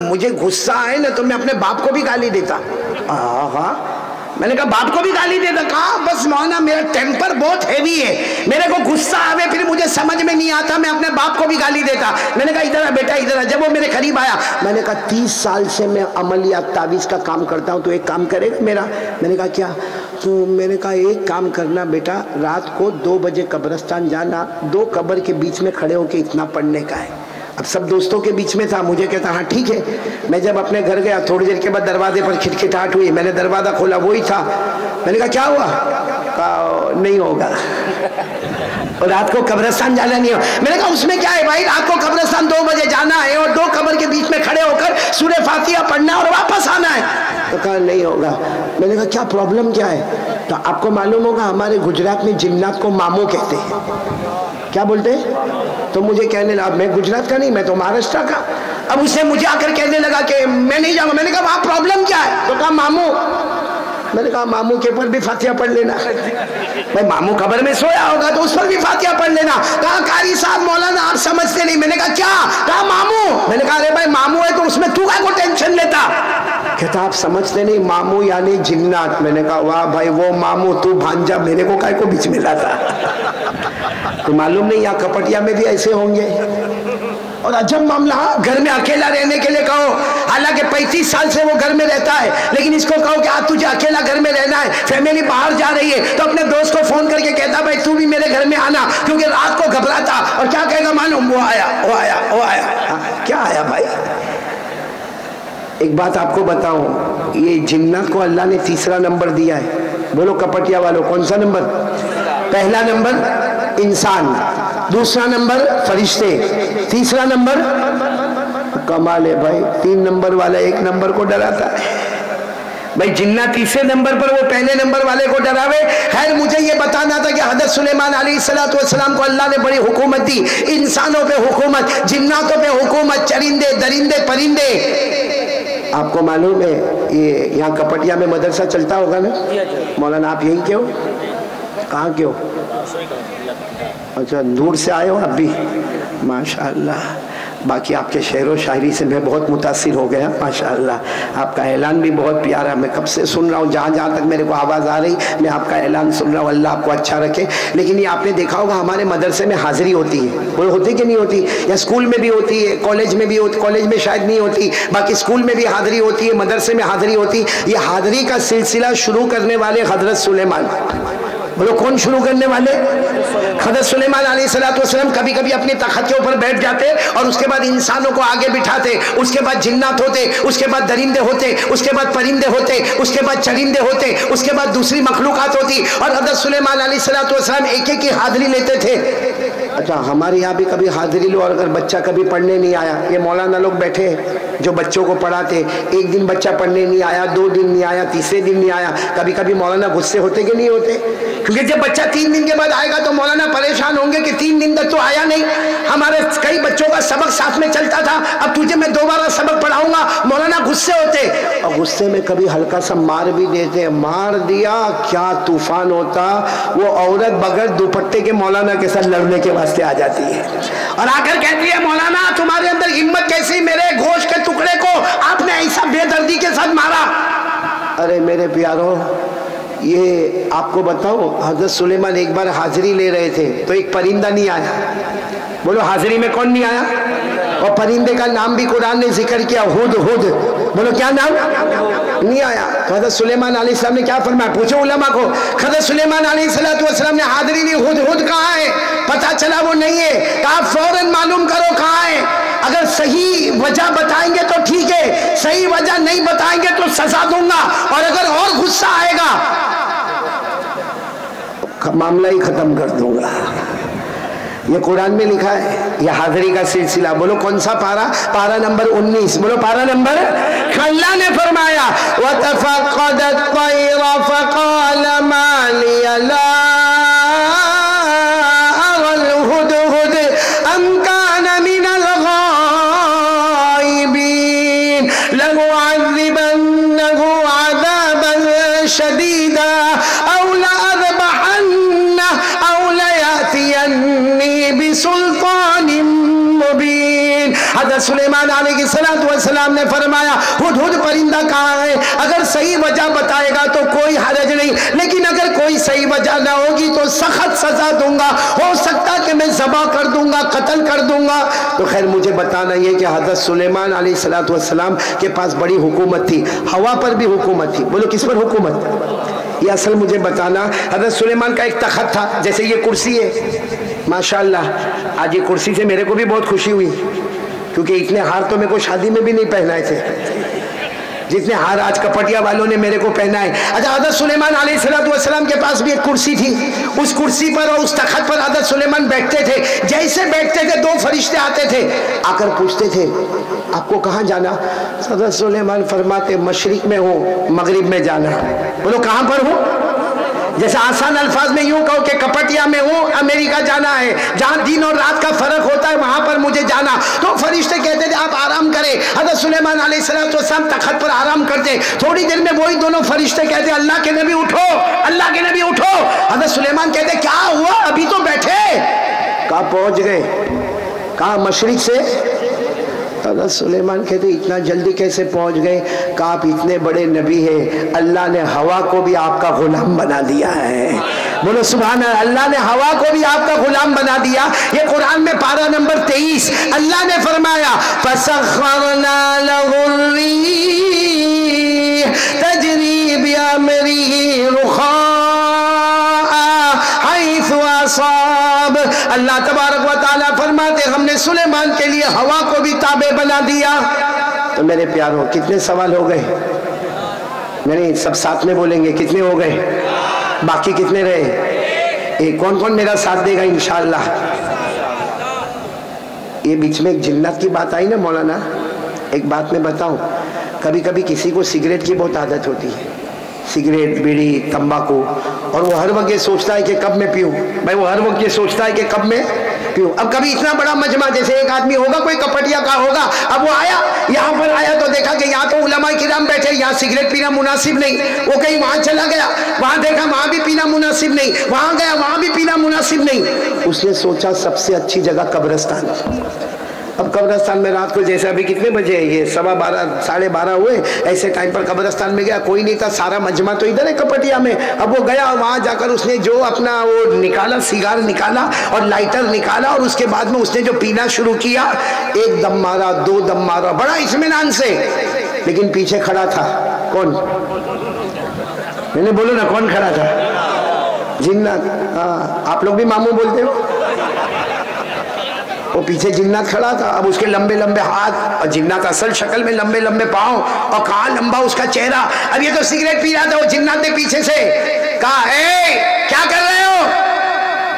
مجھے غصہ آئے نا تو میں اپنے باپ کو بھی گالی دیتا. ہاں میں نے کہا باپ کو بھی گالی دیتا. کہا بس مولانا میرا ٹیمپر بہت ہیوی ہے, میرے کو غصہ آوے پھر مجھے سمجھ میں نہیں آتا, میں اپنے باپ کو بھی گالی دیتا. میں نے کہا ادھر آ بیٹا ادھر آ. جب وہ میرے قریب آیا میں نے کہا 30 سال سے میں عملیات تعویذ کا کام کرتا ہوں, تو ایک کام کرے گا میرا؟ میں نے کہا کیا؟ تو میں نے کہا ایک کام کرنا بیٹا, رات کو 2 بجے قبرستان جانا, 2 قبر کے بیچ میں کھڑے ہو کے اتنا پڑھنے کا ہے. اب سب دوستوں کے بیچ میں تھا, مجھے کہتا ہاں ٹھیک ہے. میں جب اپنے گھر گیا تھوڑی دیر کے بعد دروازے پر کھٹکھٹاہٹ ہوئی, میں نے دروازہ کھولا, وہی تھا. میں نے کہا کیا ہوا؟ کہا نہیں ہوگا, اور رات کو قبرستان جانا نہیں ہو. میں نے کہا اس میں کیا ہے بھائی, رات کو قبرستان 2 بجے جانا ہے اور 2 قبر کے بیچ میں کھڑے ہو کر سورہ فاتحہ پڑھنا ہے اور واپس آنا ہے. تو کہا نہیں ہوگا. میں نے کہا کیا پرابلم کیا ہے؟ تو آپ کو معلوم ہوگا ہمارے گجرات میں جنات کو ماموں کہتے ہیں. کیا بولتے ہیں؟ تو مجھے کہنے لگا, میں گجرات کا نہیں, میں تو مہاراشٹر کا. اب اس نے مجھے آ کر کہنے لگا کہ میں نہیں جاؤں گا. میں نے کہا وہاں پرابلم کیا ہے؟ تو کہا ماموں. میں نے کہا ماموں کے اوپر بھی فاتحہ پڑھ لینا. بھائی ماموں قبر میں سویا ہوگا تو اس پر بھی فاتحہ پڑھ لینا. کہا قاری صاحب مولانا آپ سمجھتے نہیں. میں نے کہا کیا؟ کہا ماموں. میں نے کہا ارے بھائی ماموں ہے تو اس میں تو کا کو ٹینشن لیتا؟ کہتا آپ سمجھتے نہیں, ماموں یعنی جنات. میں نے کہا واہ بھائی وہ ماموں, تو بھانجا, میرے کو کائے کو بیچ میں لاتا؟ تو معلوم نہیں یہاں کپٹیا میں بھی ایسے ہوں گے. اور عجب معاملہ, گھر میں اکیلا رہنے کے لیے کہو, حالانکہ 35 سال سے وہ گھر میں رہتا ہے, لیکن اس کو کہو کہ آج تجھے اکیلا گھر میں رہنا ہے, فیملی باہر جا رہی ہے, تو اپنے دوست کو فون کر کے کہتا بھائی تو بھی میرے گھر میں آنا, کیونکہ رات کو گھبراتا. اور کیا کہے گا معلوم, وہ آیا وہ آیا وہ آیا. کیا آیا بھائی؟ ایک بات آپ کو بتاؤں, یہ جنات کو اللہ نے 3 نمبر دیا ہے. بولو کپٹیا والوں, کون سا نمبر؟ پہلا نمبر انسان, 2 نمبر فرشتے, 3 نمبر. کمال ہے بھائی, 3 نمبر والا 1 نمبر کو ڈراتا ہے. بھائی جنات 3 نمبر پر, وہ پہلے نمبر والے کو ڈراوے. خیر مجھے یہ بتانا تھا کہ حضرت سلیمان علیہ السلام کو اللہ نے بڑی حکومت دی, انسانوں پہ حکومت, جناتوں پہ حکومت, چرندے درندے پرندے. آپ کو معلوم ہے یہ یہاں کپٹیا میں مدرسہ چلتا ہوگا نا مولانا, آپ یہیں کے ہو؟ کہاں کے ہو؟ اچھا دور سے آئے ہو آپ بھی, ماشاءاللہ. باقی آپ کے شعر و شاعری سے میں بہت متاثر ہو گیا, ماشاءاللہ. آپ کا اعلان بھی بہت پیارا, میں کب سے سن رہا ہوں, جہاں جہاں تک میرے کو آواز آ رہی میں آپ کا اعلان سن رہا ہوں. اللہ آپ کو اچھا رکھے. لیکن یہ آپ نے دیکھا ہوگا ہمارے مدرسے میں حاضری ہوتی ہے, وہ ہوتی کہ نہیں ہوتی؟ یا اسکول میں بھی ہوتی ہے, کالج میں بھی ہوتی, کالج میں شاید نہیں ہوتی, باقی اسکول میں بھی حاضری ہوتی ہے, مدرسے میں حاضری ہوتی. یہ حاضری کا سلسلہ شروع کرنے والے حضرت سلیمان. بولو کون شروع کرنے والے؟ حضرت سلیمان علیہ السلام. کبھی کبھی اپنی تخت کے اوپر بیٹھ جاتے اور اس کے بعد انسانوں کو آگے بٹھاتے, اس کے بعد جنات ہوتے, اس کے بعد درندے ہوتے, اس کے بعد پرندے ہوتے, اس کے بعد چرندے ہوتے, اس کے بعد دوسری مخلوقات ہوتی, اور حضرت سلیمان علیہ السلام ایک ایک کی حاضری لیتے تھے. اچھا ہمارے یہاں بھی کبھی حاضری لو, اور اگر بچہ کبھی پڑھنے نہیں آیا, یہ مولانا لوگ بیٹھے جو بچوں کو پڑھاتے, 1 دن بچہ پڑھنے نہیں آیا, 2 دن نہیں آیا, 3 دن نہیں آیا, کبھی کبھی مولانا غصے ہوتے کہ نہیں ہوتے؟ کیونکہ جب بچہ 3 دن کے بعد آئے گا تو مولانا پریشان ہوں گے کہ 3 دن تک تو آیا نہیں, ہمارے کئی بچوں کا سبق ساتھ میں چلتا تھا, اب تجھے میں دوبارہ سبق پڑھاؤں گا. مولانا غصے ہوتے, اور غصے میں کبھی ہلکا سا مار بھی دیتے. مار دیا کیا طوفان ہوتا, وہ عورت بغیر دوپٹے کے مولانا کے ساتھ لڑنے کے واسطے آ جاتی ہے, اور آ کر کہتی ہے مولانا تمہارے اندر ہمت کیسی, میرے گوشت کے ٹکڑے کو آپ نے ایسا بے دردی کے ساتھ مارا. ارے میرے پیاروں, یہ آپ کو بتاؤ, حضرت سلیمان ایک بار حاضری لے رہے تھے تو ایک پرندہ نہیں آیا. بولو حاضری میں کون نہیں آیا؟ اور پرندے کا نام بھی قرآن نے ذکر کیا, ہد ہد. بولو کیا نام؟ نہیں آیا. تو حضرت سلیمان علیہ السلام نے کیا فرمایا؟ پوچھو علماء کو. حضرت سلیمان علیہ السلام نے حاضری لی, ہد ہد کہاں ہے؟ پتہ چلا وہ نہیں ہے. کہا فوراً معلوم کرو کہاں ہے, اگر صحیح وجہ بتائیں گے تو ٹھیک ہے, صحیح وجہ نہیں بتائیں گے تو سزا دوں گا, اور اگر اور غصہ آئے گا معاملہ ہی ختم کر دوں گا. یہ قرآن میں لکھا ہے, یہ حاضری کا سلسلہ. بولو کون سا پارا؟ پارا نمبر 19. بولو پارا نمبر. اللہ نے فرمایا وَتَفَقَّدَ الطَّيْرَ فَقَالَ مَا لِيَ لَا أَرَى الْهُدْهُدْ أَمْ كَانَ مِنَ الْغَائِبِينَ لَنُعَذِّبَنَّهُ عَذَابًا شَدِيدًا أَوْ لَأَذْبَحَنَّهُ أَوْ لَيَأْتِيَنِّي بِسُلْطَانٍ مُبِينٍ. حضرت حضرت سلیمان علیہ السلام نے فرمایا ہدہد پرندہ کہاں ہے؟ اگر صحیح وجہ بتائے گا تو کوئی حرج نہیں، لیکن اگر کوئی صحیح وجہ نہ ہوگی تو سخت سزا دوں گا، ہو سکتا کہ میں ذبح کر دوں گا، قتل کر دوں گا۔ تو خیر مجھے بتانا یہ کہ حضرت سلیمان علیہ السلام کے پاس بڑی حکومت تھی، ہوا پر بھی حکومت تھی۔ بولو کس پر حکومت؟ یہ اصل مجھے بتانا، حضرت سلیمان کا ایک تخت تھا، جیسے یہ کرسی ہے ماشاءاللہ، آج یہ کرسی سے میرے کو بھی بہت خوشی ہوئی، کیونکہ اتنے ہار تو میرے کو شادی میں بھی نہیں پہنائے تھے جتنے ہار آج کپٹیا والوں نے میرے کو پہنا ہے۔ اچھا حضرت سلیمان علیہ السلام کے پاس بھی ایک کرسی تھی، اس کرسی پر اور اس تخت پر حضرت سلیمان بیٹھتے تھے، جیسے بیٹھتے تھے دو فرشتے آتے تھے، آ کر پوچھتے تھے آپ کو کہاں جانا؟ حضرت سلیمان فرماتے مشرق میں ہوں، مغرب میں جانا۔ بولو کہاں پر ہوں؟ جیسے آسان الفاظ میں یوں کہو کہ کپٹیا میں ہوں، امریکہ جانا ہے، جہاں دن اور رات کا فرق ہوتا ہے وہاں پر مجھے جانا۔ تو فرشتے کہتے تھے آپ آرام کریں۔ حضرت سلیمان علیہ السلام تخت پر آرام کرتے، تھوڑی دیر میں وہی دونوں فرشتے کہتے اللہ کے نبی اٹھو، اللہ کے نبی اٹھو۔ حضرت سلیمان کہتے کیا ہوا؟ ابھی تو بیٹھے۔ کہاں پہنچ گئے؟ کہاں؟ مشرق سے۔ حضرت سلیمان کہتے اتنا جلدی کیسے پہنچ گئے؟ کہا آپ اتنے بڑے نبی ہیں، اللہ نے ہوا کو بھی آپ کا غلام بنا دیا ہے۔ بولو سبحان اللہ، اللہ نے ہوا کو بھی آپ کا غلام بنا دیا۔ یہ قرآن میں پارہ نمبر 23 اللہ نے فرمایا فَسَخَّرْنَا لَهُ الرِّيحَ تَجْرِي بِأَمْرِهِ رُخَاءً حَيْثُ أَصَابَ۔ اللہ تبارک و تعالیٰ فرماتے ہم نے سلیمان کے لیے ہوا کو بھی تابع بنا دیا۔ تو میرے پیاروں کتنے سوال ہو گئے؟ نہیں سب ساتھ میں بولیں گے، کتنے ہو گئے؟ باقی کتنے رہے؟ کون کون میرا ساتھ دے گا انشاءاللہ؟ یہ بیچ میں ایک جنت کی بات آئی نا مولانا، ایک بات میں بتاؤں، کبھی کبھی کسی کو سگریٹ کی بہت عادت ہوتی ہے، سگریٹ، بیڑی، تمباکو، اور وہ ہر وقت یہ سوچتا ہے کہ کب میں پیوں۔ بھائی وہ ہر وقت یہ سوچتا ہے کہ کب میں پیوں۔ اب کبھی اتنا بڑا مجمع، جیسے ایک آدمی ہوگا کوئی کپٹیا کا ہوگا، اب وہ آیا یہاں پر آیا تو دیکھا کہ یہاں تو علماء کرام بیٹھے، یہاں سگریٹ پینا مناسب نہیں، وہ کہیں وہاں چلا گیا، وہاں دیکھا وہاں بھی پینا مناسب نہیں، وہاں گیا وہاں بھی پینا مناسب نہیں، اس نے سوچا سب سے اچھی جگہ قبرستان۔ اب قبرستان میں رات کو جیسے ابھی کتنے بجے ہیں؟ یہ 12:15 12:30 ہوئے، ایسے ٹائم پر قبرستان میں گیا، کوئی نہیں تھا، سارا مجمع تو ادھر ہے کپٹیا میں۔ اب وہ گیا، وہاں جا کر اس نے جو اپنا وہ نکالا، سیگار نکالا اور لائٹر نکالا، اور اس کے بعد میں اس نے جو پینا شروع کیا، ایک دم مارا، دو دم مارا، بڑا اطمینان سے، لیکن پیچھے کھڑا تھا کون؟ میں نے بولو نا کون کھڑا تھا؟ جنات۔ ہاں آپ لوگ بھی ماموں بولتے ہو؟ وہ پیچھے جنات کھڑا تھا، اب اس کے لمبے لمبے ہاتھ، اور جنات اصل شکل میں لمبے لمبے پاؤں، اور کہاں لمبا اس کا چہرہ۔ اب یہ تو سگریٹ پی رہا تھا، وہ جنات نے پیچھے سے کہا اے کیا کر رہے ہو؟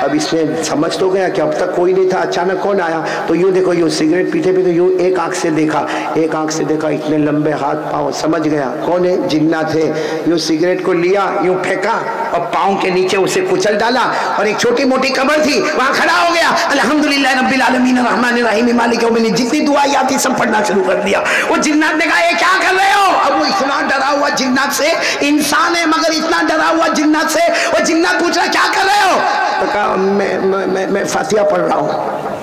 اب اس نے سمجھ تو گیا کہ اب تک کوئی نہیں تھا، اچانک کون آیا؟ تو یوں دیکھو، یوں سگریٹ پیتے پیتے یوں ایک آنکھ سے دیکھا، ایک آنکھ سے دیکھا، اتنے لمبے ہاتھ پاؤں، سمجھ گیا کون ہے؟ جنات ہے۔ یوں سگریٹ کو لیا، یوں پھینکا اور پاؤں کے نیچے اسے کچل ڈالا، اور ایک چھوٹی موٹی قبر تھی وہاں کھڑا ہو گیا، الحمدللہ رب العالمین الرحمن الرحیم مالک یوم الدین، جتنی دعائیں آتی سب پڑھنا شروع کر دیا۔ وہ جنات نے کہا یہ کیا کر رہے ہو؟ اب وہ اتنا ڈرا ہوا جنات سے، انسان ہے مگر اتنا ڈرا ہوا جنات سے، وہ جنات پوچھ رہا کیا کر رہے ہو؟ تو کہا میں فاتحہ پڑھ رہا ہوں،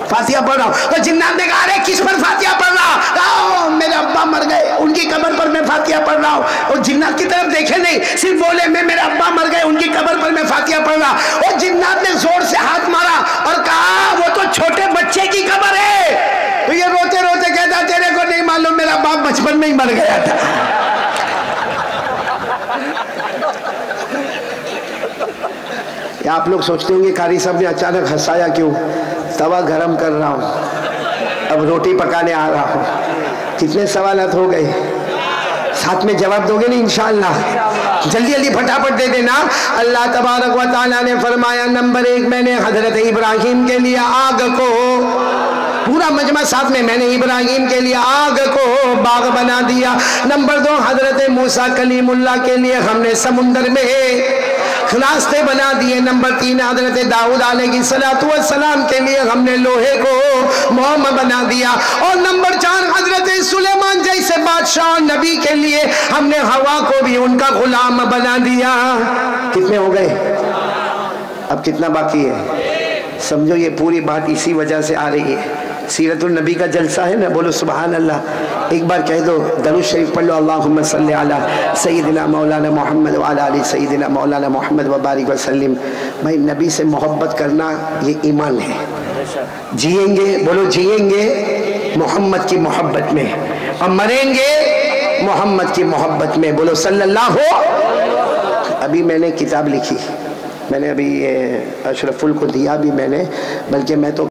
فاتحہ پڑھ رہا ہوں۔ تو جنات نے کہا ارے کس پر فاتحہ پڑھ رہا؟ کہا میرے ابا مر گئے، ان کی قبر پر میں فاتحہ پڑھ رہا ہوں۔ اور جنات کی طرف دیکھے نہیں، صرف بولے میں میرے ابا مر گئے، ان کی قبر پر میں فاتحہ پڑھ رہا۔ اور جنات نے زور سے ہاتھ مارا اور کہا وہ تو چھوٹے بچے کی قبر ہے۔ تو یہ روتے روتے کہتا تیرے کو نہیں معلوم میرا باپ بچپن میں ہی مر گیا تھا۔ آپ لوگ سوچتے ہوں گے قاری صاحب نے اچانک ہنسایا کیوں؟ توا گرم کر رہا ہوں، اب روٹی پکانے آ رہا ہوں۔ کتنے سوالات ہو گئے؟ ساتھ میں جواب دو گے نہیں انشاءاللہ؟ جلدی جلدی پھٹاپٹ دے دینا۔ اللہ تبارک و تعالیٰ نے فرمایا نمبر 1 میں نے حضرت ابراہیم کے لیے آگ کو، پورا مجمع ساتھ میں نے ابراہیم کے لیے آگ کو باغ بنا دیا۔ نمبر 2 حضرت موسیٰ کلیم اللہ کے لیے ہم نے سمندر میں راستے بنا دیے۔ نمبر 3 حضرت داؤد علیہ السلام کے لیے ہم نے لوہے کو موم بنا دیا۔ اور نمبر 4 حضرت سلیمان جیسے بادشاہ نبی کے لیے ہم نے ہوا کو بھی ان کا غلام بنا دیا۔ کتنے ہو گئے؟ اب کتنا باقی ہے؟ سمجھو یہ پوری بات اسی وجہ سے آ رہی ہے، سیرت النبی کا جلسہ ہے نا، بولو سبحان اللہ، ایک بار کہہ دو درود شریف پڑھ لو، اللہم صلی علی سیدنا مولانا محمد وعلی آل سیدنا مولانا محمد وبارک وسلم۔ بھائی نبی سے محبت کرنا یہ ایمان ہے، جئیں گے، بولو جئیں گے محمد کی محبت میں، اور مریں گے محمد کی محبت میں، بولو صلی اللہ ہو۔ ابھی میں نے کتاب لکھی، میں نے ابھی اشرف ال کو دیا بھی میں نے، بلکہ میں تو